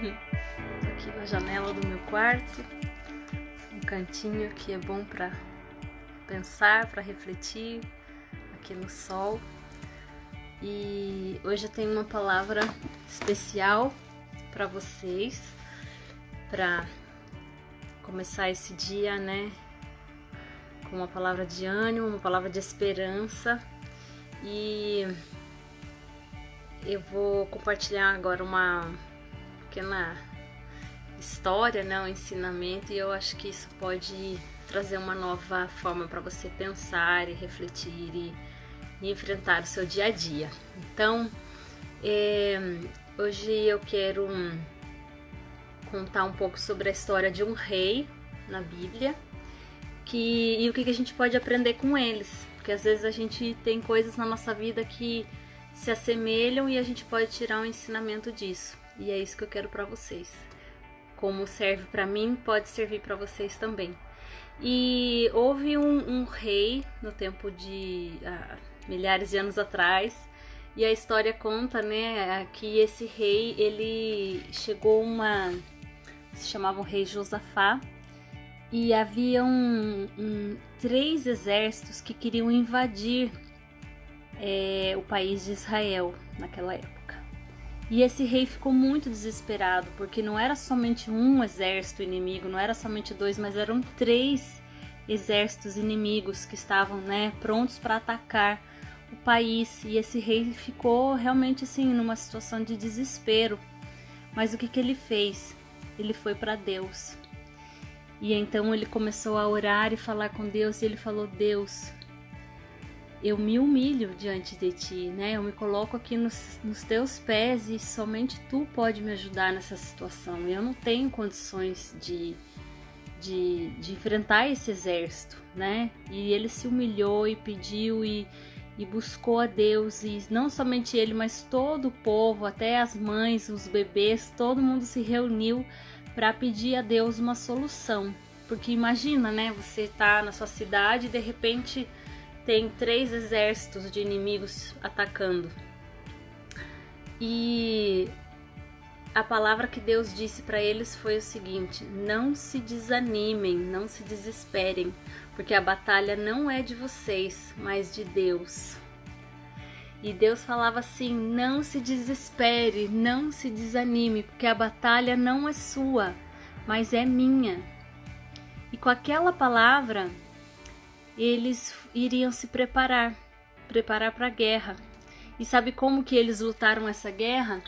Tô aqui na janela do meu quarto, um cantinho que é bom para pensar, para refletir, aqui no sol. E hoje eu tenho uma palavra especial para vocês, para começar esse dia, né? Com uma palavra de ânimo, uma palavra de esperança. E eu vou compartilhar agora uma pequena história, né, um ensinamento, e eu acho que isso pode trazer uma nova forma para você pensar e refletir e enfrentar o seu dia a dia. Então, hoje eu quero contar um pouco sobre a história de um rei na Bíblia e o que a gente pode aprender com eles, porque às vezes a gente tem coisas na nossa vida que se assemelham e a gente pode tirar um ensinamento disso, e é isso que eu quero para vocês. Como serve para mim, pode servir para vocês também. E houve um rei no tempo de milhares de anos atrás, e a história conta, né, que esse rei, ele chegou se chamava o rei Josafá, e havia três exércitos que queriam invadir o país de Israel naquela época. E esse rei ficou muito desesperado, porque não era somente um exército inimigo, não era somente dois, mas eram três exércitos inimigos que estavam, né, prontos para atacar o país. E esse rei ficou realmente assim numa situação de desespero. Mas o que ele fez? Ele foi para Deus. E então ele começou a orar e falar com Deus, e ele falou: Deus, eu me humilho diante de ti, né? Eu me coloco aqui nos teus pés, e somente tu pode me ajudar nessa situação. Eu não tenho condições de enfrentar esse exército, né? E ele se humilhou e pediu e buscou a Deus, e não somente ele, mas todo o povo, até as mães, os bebês, todo mundo se reuniu para pedir a Deus uma solução. Porque imagina, né? Você tá na sua cidade e de repente tem três exércitos de inimigos atacando. E a palavra que Deus disse para eles foi o seguinte: não se desanimem, não se desesperem, porque a batalha não é de vocês, mas de Deus. E Deus falava assim: não se desespere, não se desanime, porque a batalha não é sua, mas é minha. E com aquela palavra, eles iriam se preparar para a guerra. E sabe como que eles lutaram essa guerra?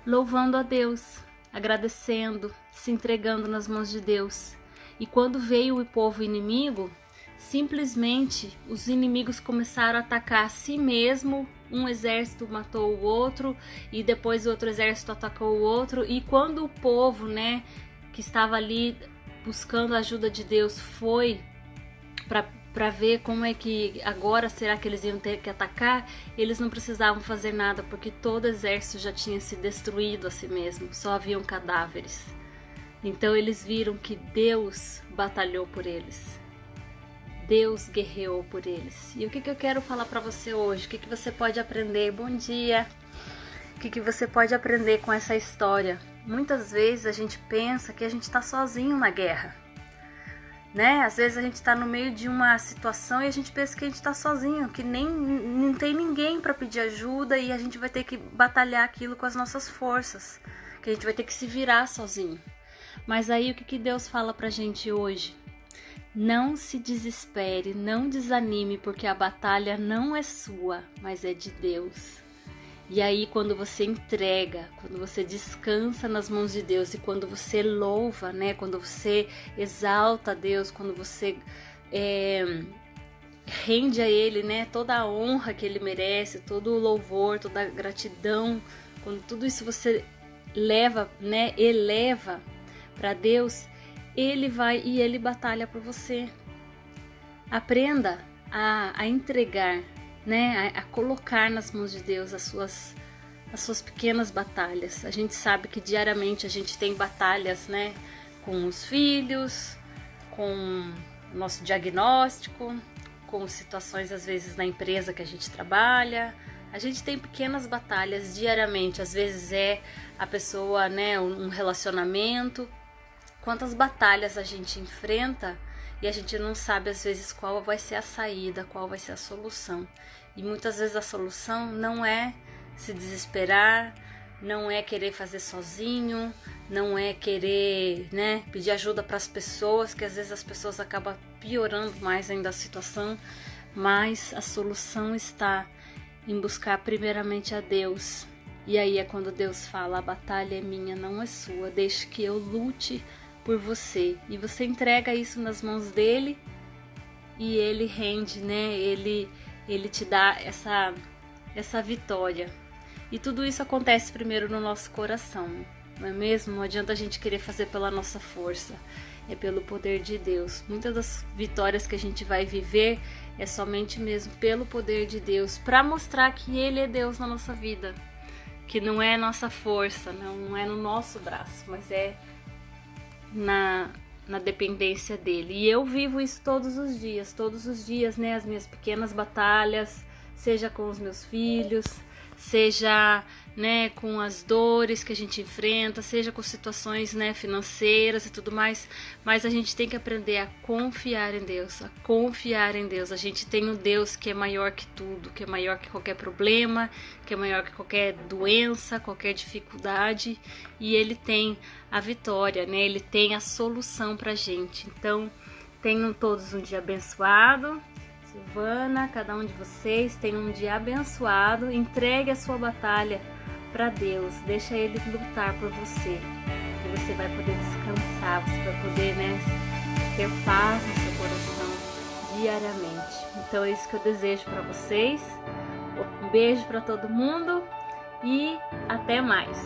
Louvando a Deus, agradecendo, se entregando nas mãos de Deus. E quando veio o povo inimigo, simplesmente os inimigos começaram a atacar a si mesmo. Um exército matou o outro, e depois o outro exército atacou o outro. E quando o povo, né, que estava ali buscando a ajuda de Deus, foi para ver como é que agora será que eles iam ter que atacar, eles não precisavam fazer nada, porque todo exército já tinha se destruído a si mesmo, só haviam cadáveres. Então eles viram que Deus batalhou por eles, Deus guerreou por eles. E o que eu quero falar para você hoje? O que você pode aprender? Bom dia! O que você pode aprender com essa história? Muitas vezes a gente pensa que a gente está sozinho na guerra, né? Às vezes a gente está no meio de uma situação e a gente pensa que a gente está sozinho, que não tem ninguém para pedir ajuda, e a gente vai ter que batalhar aquilo com as nossas forças, que a gente vai ter que se virar sozinho. Mas aí o que Deus fala pra gente hoje? Não se desespere, não desanime, porque a batalha não é sua, mas é de Deus. E aí quando você entrega, quando você descansa nas mãos de Deus, e quando você louva, né, quando você exalta a Deus, quando você rende a Ele, né, toda a honra que Ele merece, todo o louvor, toda a gratidão, quando tudo isso você leva, né, eleva para Deus, Ele vai e Ele batalha por você. Aprenda a entregar, né, a colocar nas mãos de Deus as suas pequenas batalhas. A gente sabe que diariamente a gente tem batalhas, né, com os filhos, com o nosso diagnóstico, com situações às vezes na empresa que a gente trabalha, A gente tem pequenas batalhas diariamente, às vezes é a pessoa, né, um relacionamento. Quantas batalhas a gente enfrenta e a gente não sabe às vezes qual vai ser a saída, qual vai ser a solução. E muitas vezes a solução não é se desesperar, não é querer fazer sozinho, não é querer, né, pedir ajuda para as pessoas, que às vezes as pessoas acabam piorando mais ainda a situação, mas a solução está em buscar primeiramente a Deus. E aí é quando Deus fala: a batalha é minha, não é sua, deixe que eu lute por você. E você entrega isso nas mãos dele e ele rende, né? Ele te dá essa vitória. E tudo isso acontece primeiro no nosso coração, não é mesmo? Não adianta a gente querer fazer pela nossa força, é pelo poder de Deus. Muitas das vitórias que a gente vai viver é somente mesmo pelo poder de Deus, para mostrar que Ele é Deus na nossa vida, que não é nossa força, não é no nosso braço, mas é na dependência dele. E eu vivo isso todos os dias, né? As minhas pequenas batalhas, seja com os meus filhos, seja, né, com as dores que a gente enfrenta, seja com situações, né, financeiras e tudo mais, mas a gente tem que aprender a confiar em Deus, a confiar em Deus. A gente tem um Deus que é maior que tudo, que é maior que qualquer problema, que é maior que qualquer doença, qualquer dificuldade, e Ele tem a vitória, né? Ele tem a solução pra gente. Então, tenham todos um dia abençoado. Silvana, cada um de vocês tem um dia abençoado. Entregue a sua batalha para Deus, deixa Ele lutar por você, e você vai poder descansar, você vai poder, né, ter paz no seu coração diariamente. Então é isso que eu desejo para vocês. Um beijo para todo mundo e até mais.